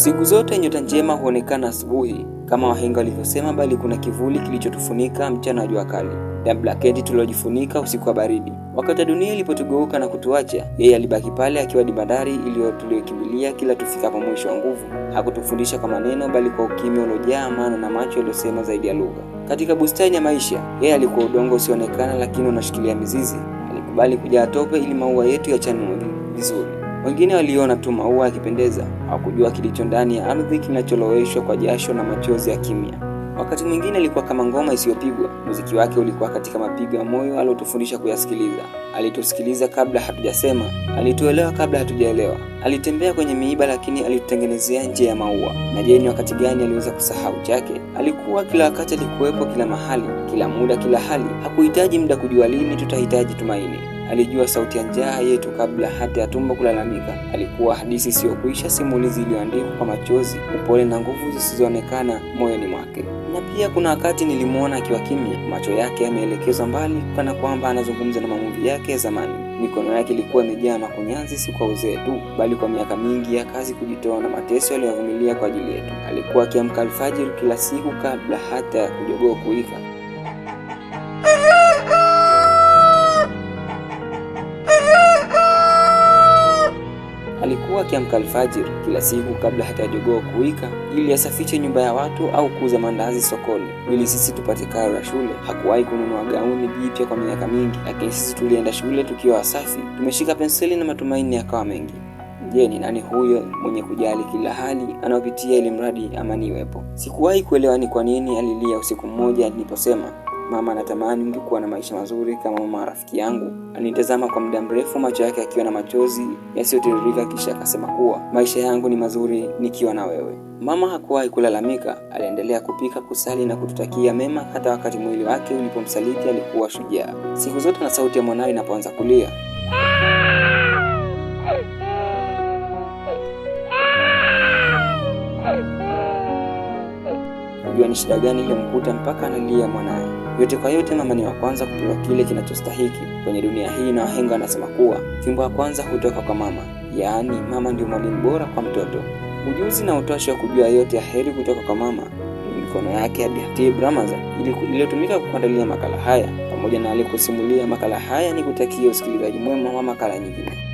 Siku zote nyota njema huonekana asubuhi kama wahenga walivyosema, bali kuna kivuli kilichotufunika mchana wa jua kali na blanketi tulilojifunika usiku wa baridi. Wakati dunia ilipotugeuka na kutuacha, yeye alibaki pale akiwa dimadari tuliyokimbilia kila tufikapo mwisho wa nguvu. Hakutufundisha kwa maneno, bali kwa ukimya uliojaa amana na macho yaliyosema zaidi ya lugha. Katika bustani ya maisha, yeye alikuwa udongo usioonekana lakini unashikilia mizizi. Alikubali kujaa tope ili maua yetu yachanue vizuri. Wengine waliona tu maua yakipendeza, hawakujua kilicho ndani ya ardhi kinacholoweshwa kwa jasho na machozi ya kimya. Wakati mwingine alikuwa kama ngoma isiyopigwa. Muziki wake ulikuwa katika mapigo ya moyo aliyotufundisha kuyasikiliza. Alitusikiliza kabla hatujasema, alituelewa kabla hatujaelewa. Alitembea kwenye miiba lakini alitutengenezea njia ya maua. Na je, ni wakati gani aliweza kusahau chake? Alikuwa kila wakati, alikuwepo kila mahali, kila muda, kila hali. Hakuhitaji muda kujua lini tutahitaji tumaini. Alijua sauti ya njaa yetu kabla hata ya tumbo kulalamika. Alikuwa hadithi isiyokuisha, simulizi iliyoandikwa kwa machozi, upole na nguvu zisizoonekana moyoni mwake. Na pia kuna wakati nilimuona akiwa kimya, macho yake yameelekezwa mbali kana kwamba anazungumza na maumivu yake ya zamani. Mikono yake ilikuwa imejaa makunyanzi, si kwa uzee tu, bali kwa miaka mingi ya kazi, kujitoa na mateso aliyovumilia kwa ajili yetu. Alikuwa akiamka alfajiri kila siku kabla hata ya jogoo kuwika. Alikuwa akiamka alfajiri kila siku kabla hata jogoo kuwika ili asafishe nyumba ya watu au kuuza mandazi sokoni ili sisi tupate karo ya shule. Hakuwahi kununua gauni jipya kwa miaka mingi, lakini sisi tulienda shule tukiwa wasafi, tumeshika penseli na matumaini yakawa mengi. Je, ni nani huyo mwenye kujali kila hali anayopitia ili mradi amani iwepo? Sikuwahi kuelewa ni kwa nini alilia usiku mmoja niliposema, mama, natamani ungekuwa na maisha mazuri kama mama rafiki yangu. Alinitazama kwa muda mrefu, macho yake akiwa na machozi yasiyotiririka, kisha akasema kuwa maisha yangu ni mazuri nikiwa na wewe. Mama hakuwahi kulalamika, aliendelea kupika, kusali na kututakia mema hata wakati mwili wake ulipomsaliti. Alikuwa shujaa. Siku zote na sauti ya mwanawe inapoanza kulia, unajua ni shida gani iliyomkuta mpaka analia mwanae? Yote kwa yote, mama ni wa kwanza kupewa kile kinachostahiki kwenye dunia hii, na wahenga wanasema kuwa fimbo ya kwanza hutoka kwa mama. Yaani mama ndio mwalimu bora kwa mtoto. Ujuzi na utashi wa kujua yote ya heri kutoka kwa mama ni mikono yake ya Bi Ramadhan iliyotumika kuandalia makala haya. Pamoja na alikusimulia makala haya, ni kutakia usikilizaji mwema wa makala nyingine.